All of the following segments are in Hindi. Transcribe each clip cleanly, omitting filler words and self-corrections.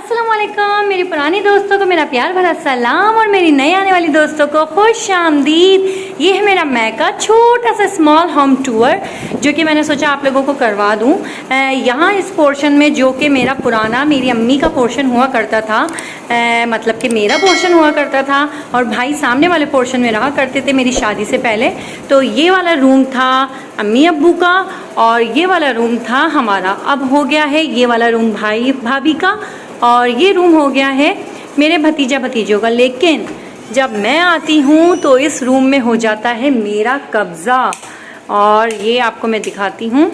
अस्सलाम वालेकुम मेरे पुराने दोस्तों को मेरा प्यार भरा सलाम और मेरी नई आने वाली दोस्तों को खुश आमदीद। ये है मेरा मैका छोटा सा स्मॉल होम टूर जो कि मैंने सोचा आप लोगों को करवा दूँ। यहाँ इस पोर्शन में जो कि मेरा पुराना मेरी अम्मी का पोर्शन हुआ करता था, मतलब कि मेरा पोर्शन हुआ करता था और भाई सामने वाले पोर्शन में रहा करते थे मेरी शादी से पहले। तो ये वाला रूम था अम्मी अब्बू का और ये वाला रूम था हमारा। अब हो गया है ये वाला रूम भाई भाभी का और ये रूम हो गया है मेरे भतीजा भतीजों का। लेकिन जब मैं आती हूँ तो इस रूम में हो जाता है मेरा कब्ज़ा और ये आपको मैं दिखाती हूँ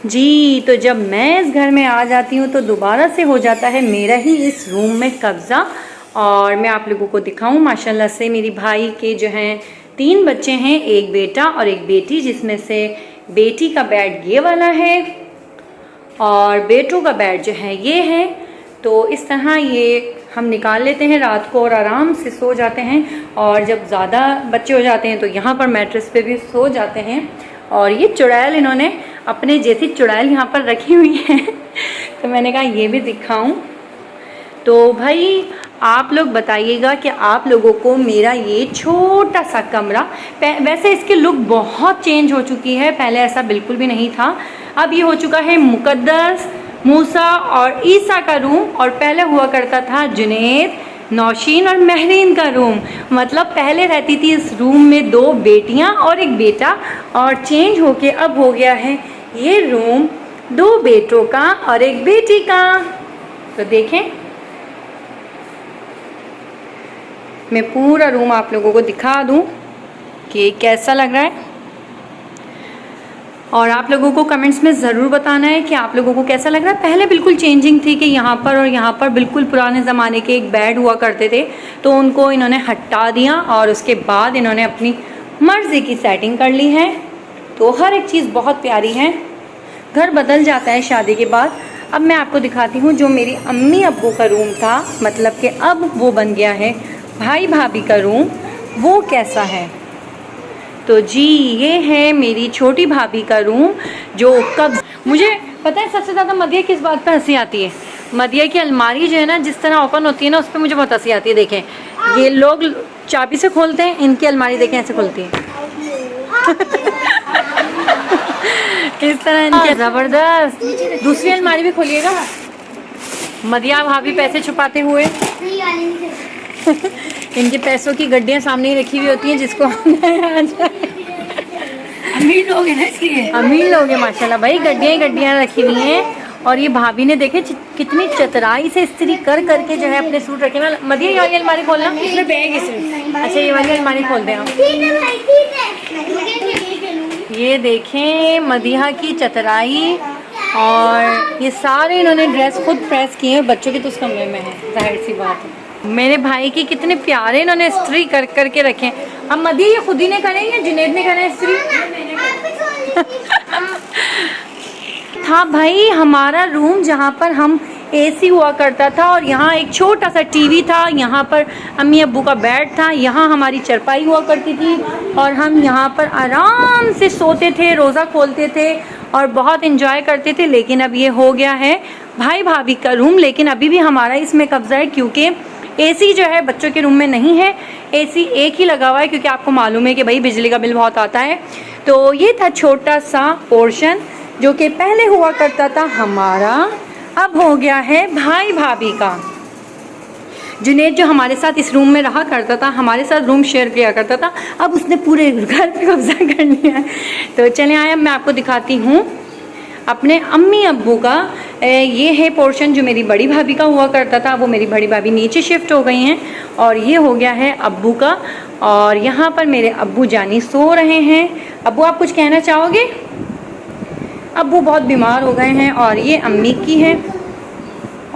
जी। तो जब मैं इस घर में आ जाती हूँ तो दोबारा से हो जाता है मेरा ही इस रूम में कब्ज़ा। और मैं आप लोगों को दिखाऊँ माशाल्लाह से मेरी भाई के जो हैं 3 बच्चे हैं, एक बेटा और एक बेटी, जिसमें से बेटी का बेड ये वाला है और बेटों का बेड जो है ये है। तो इस तरह ये हम निकाल लेते हैं रात को और आराम से सो जाते हैं। और जब ज़्यादा बच्चे हो जाते हैं तो यहाँ पर मैट्रेस पे भी सो जाते हैं। और ये चुड़ैल इन्होंने अपने जैसी चुड़ैल यहाँ पर रखी हुई है तो मैंने कहा ये भी दिखाऊं। तो भाई आप लोग बताइएगा कि आप लोगों को मेरा ये छोटा सा कमरा, वैसे इसकी लुक बहुत चेंज हो चुकी है, पहले ऐसा बिल्कुल भी नहीं था। अब ये हो चुका है मुकद्दस, मूसा और ईसा का रूम और पहले हुआ करता था जुनैद, नौशीन और महरीन का रूम। मतलब पहले रहती थी इस रूम में 2 बेटियां और एक बेटा और चेंज होके अब हो गया है ये रूम 2 बेटों का और एक बेटी का। तो देखें मैं पूरा रूम आप लोगों को दिखा दूं कि कैसा लग रहा है और आप लोगों को कमेंट्स में ज़रूर बताना है कि आप लोगों को कैसा लग रहा है। पहले बिल्कुल चेंजिंग थी कि यहाँ पर और यहाँ पर बिल्कुल पुराने ज़माने के एक बेड हुआ करते थे, तो उनको इन्होंने हटा दिया और उसके बाद इन्होंने अपनी मर्ज़ी की सेटिंग कर ली है। तो हर एक चीज़ बहुत प्यारी है, घर बदल जाता है शादी के बाद। अब मैं आपको दिखाती हूँ जो मेरी अम्मी अब्बू का रूम था, मतलब कि अब वो बन गया है भाई भाभी का रूम, वो कैसा है। तो जी ये है मेरी छोटी भाभी का रूम जो कब मुझे पता है सबसे ज़्यादा मदिया किस बात पे हंसी आती है। मदिया की अलमारी जो है ना जिस तरह ओपन होती है ना उस पर मुझे बहुत हंसी आती है। देखें ये लोग चाबी से खोलते हैं, इनकी अलमारी देखें ऐसे खुलती है किस तरह इनकी ज़बरदस्त। दूसरी अलमारी भी खोलिएगा मदिया भाभी पैसे छुपाते हुए इनके पैसों की गड्डियाँ सामने ही रखी हुई होती हैं जिसको अमीर लोग हैं इसलिए अमीर लोग हैं माशाल्लाह भाई, गड्डियाँ ही गड्डियाँ रखी हुई हैं। और ये भाभी ने देखे कितनी चतुराई से इस्त्री कर करके जो है अपने सूट रखे। मैं मदिया ये वाली अलमारी खोलना, इसमें बैग इसमें। अच्छा ये वाली अलमारी खोल दें आप। ये देखें मदिया की चतुराई और ये सारे इन्होंने ड्रेस खुद प्रेस किए हैं, बच्चों के तो उस कमरे में है जाहिर सी बात है। मेरे भाई की कितने प्यारे इन्होंने इस्त्री कर करके रखे। अब मदी ये खुद ही ने करे या जुनैद ने करे इस्त्री था भाई हमारा रूम जहाँ पर हम एसी हुआ करता था और यहाँ एक छोटा सा टीवी था, यहाँ पर अम्मी अब्बू का बेड था, यहाँ हमारी चरपाई हुआ करती थी और हम यहाँ पर आराम से सोते थे, रोज़ा खोलते थे और बहुत एंजॉय करते थे। लेकिन अब ये हो गया है भाई भाभी का रूम, लेकिन अभी भी हमारा इसमें कब्जा है क्योंकि एसी जो है बच्चों के रूम में नहीं है। एसी एक ही लगा हुआ है क्योंकि आपको मालूम है कि भाई बिजली का बिल बहुत आता है। तो ये था छोटा सा पोर्शन जो कि पहले हुआ करता था हमारा, अब हो गया है भाई भाभी का। जुनैद जो हमारे साथ इस रूम में रहा करता था, हमारे साथ रूम शेयर किया करता था, अब उसने पूरे घर पे कब्जा कर लिया है। तो चले आए अब मैं आपको दिखाती हूँ अपने अम्मी अब्बू का। ये है पोर्शन जो मेरी बड़ी भाभी का हुआ करता था, वो मेरी बड़ी भाभी नीचे शिफ्ट हो गई हैं और ये हो गया है अब्बू का। और यहाँ पर मेरे अब्बू जानी सो रहे हैं। अब्बू आप कुछ कहना चाहोगे? अब्बू बहुत बीमार हो गए हैं। और ये अम्मी की है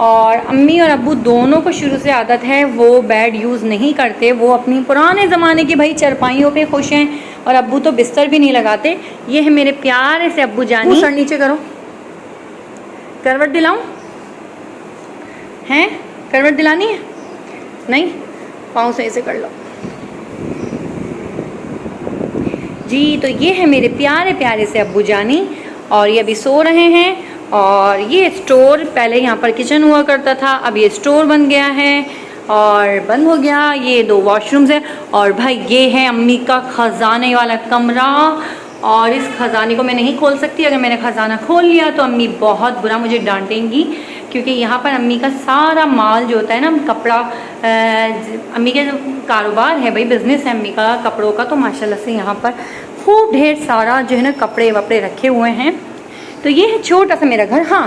और अम्मी और अब्बू दोनों को शुरू से आदत है वो बेड यूज़ नहीं करते, वो अपनी पुराने ज़माने की भाई चरपाइयों पे खुश हैं और अब्बू तो बिस्तर भी नहीं लगाते। ये है मेरे प्यारे से अब्बू जानी। सर नीचे करो, करवट दिलाऊं? हैं करवट दिलानी है? नहीं, पाँव से ऐसे कर लो जी। तो ये है मेरे प्यारे प्यारे से अब्बू जानी और ये अभी सो रहे हैं और ये स्टोर, पहले यहाँ पर किचन हुआ करता था, अब ये स्टोर बन गया है और बंद हो गया। ये 2 वॉशरूम्स हैं और भाई ये है अम्मी का ख़जाने वाला कमरा। और इस ख़जाने को मैं नहीं खोल सकती, अगर मैंने ख़जाना खोल लिया तो अम्मी बहुत बुरा मुझे डांटेंगी, क्योंकि यहाँ पर अम्मी का सारा माल जो होता है ना, कपड़ा, अम्मी का जो कारोबार है भाई, बिज़नेस है अम्मी का कपड़ों का, तो माशाल्लाह से यहाँ पर खूब ढेर सारा जो है ना कपड़े वपड़े रखे हुए हैं। तो ये है छोटा सा मेरा घर। हाँ,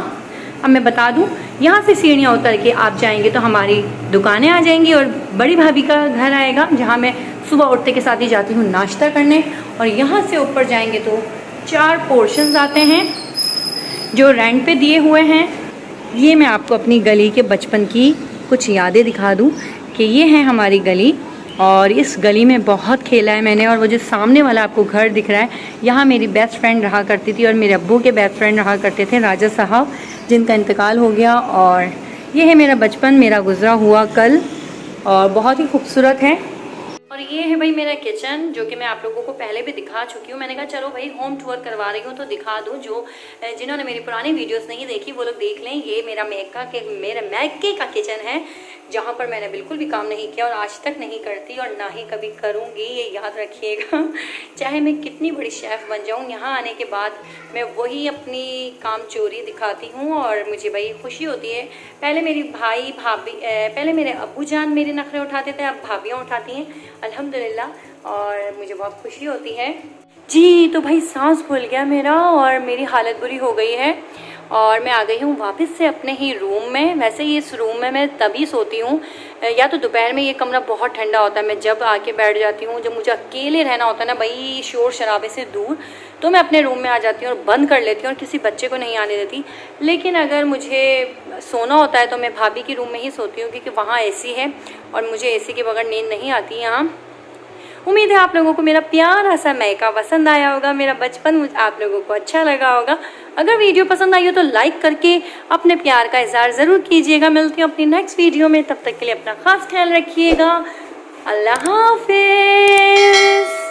अब मैं बता दूँ, यहाँ से सीढ़ियाँ उतर के आप जाएंगे तो हमारी दुकानें आ जाएंगी और बड़ी भाभी का घर आएगा, जहाँ मैं सुबह उठते के साथ ही जाती हूँ नाश्ता करने। और यहाँ से ऊपर जाएंगे तो 4 पोर्शंस आते हैं जो रेंट पे दिए हुए हैं। ये मैं आपको अपनी गली के बचपन की कुछ यादें दिखा दूँ कि ये है हमारी गली, और इस गली में बहुत खेला है मैंने। और वो जो सामने वाला आपको घर दिख रहा है, यहाँ मेरी बेस्ट फ्रेंड रहा करती थी और मेरे अब्बू के बेस्ट फ्रेंड रहा करते थे राजा साहब, जिनका इंतकाल हो गया। और ये है मेरा बचपन, मेरा गुजरा हुआ कल, और बहुत ही खूबसूरत है। और ये है भाई मेरा किचन, जो कि मैं आप लोगों को पहले भी दिखा चुकी हूँ। मैंने कहा चलो भाई होम टूर करवा रही हूँ तो दिखा दूँ, जो जिन्होंने मेरी पुरानी वीडियोस नहीं देखी वो लोग देख लें। ये मेरा मैके का किचन है, जहाँ पर मैंने बिल्कुल भी काम नहीं किया और आज तक नहीं करती और ना ही कभी करूँगी, ये याद रखिएगा। चाहे मैं कितनी बड़ी शेफ़ बन जाऊँ, यहाँ आने के बाद मैं वही अपनी काम चोरी दिखाती हूँ और मुझे भाई खुशी होती है। पहले मेरी भाई भाभी, पहले मेरे अब्बू जान मेरे नखरे उठाते थे, अब भाभियाँ उठाती हैं अल्हम्दुलिल्लाह, और मुझे बहुत खुशी होती है जी। तो भाई सांस फूल गया मेरा और मेरी हालत बुरी हो गई है और मैं आ गई हूँ वापस से अपने ही रूम में। वैसे ही इस रूम में मैं तभी सोती हूँ, या तो दोपहर में ये कमरा बहुत ठंडा होता है, मैं जब आके बैठ जाती हूँ, जब मुझे अकेले रहना होता है ना भाई, शोर शराबे से दूर, तो मैं अपने रूम में आ जाती हूँ और बंद कर लेती हूँ और किसी बच्चे को नहीं आने देती। लेकिन अगर मुझे सोना होता है तो मैं भाभी की रूम में ही सोती हूँ, क्योंकि वहाँ AC है और मुझे AC के बगैर नींद नहीं आती यहाँ। उम्मीद है आप लोगों को मेरा प्यारा सा मैका पसंद आया होगा, मेरा बचपन आप लोगों को अच्छा लगा होगा। अगर वीडियो पसंद आई हो तो लाइक करके अपने प्यार का इज़हार ज़रूर कीजिएगा। मिलती हूँ अपनी नेक्स्ट वीडियो में, तब तक के लिए अपना ख़ास ख्याल रखिएगा। अल्लाह हाफिज़।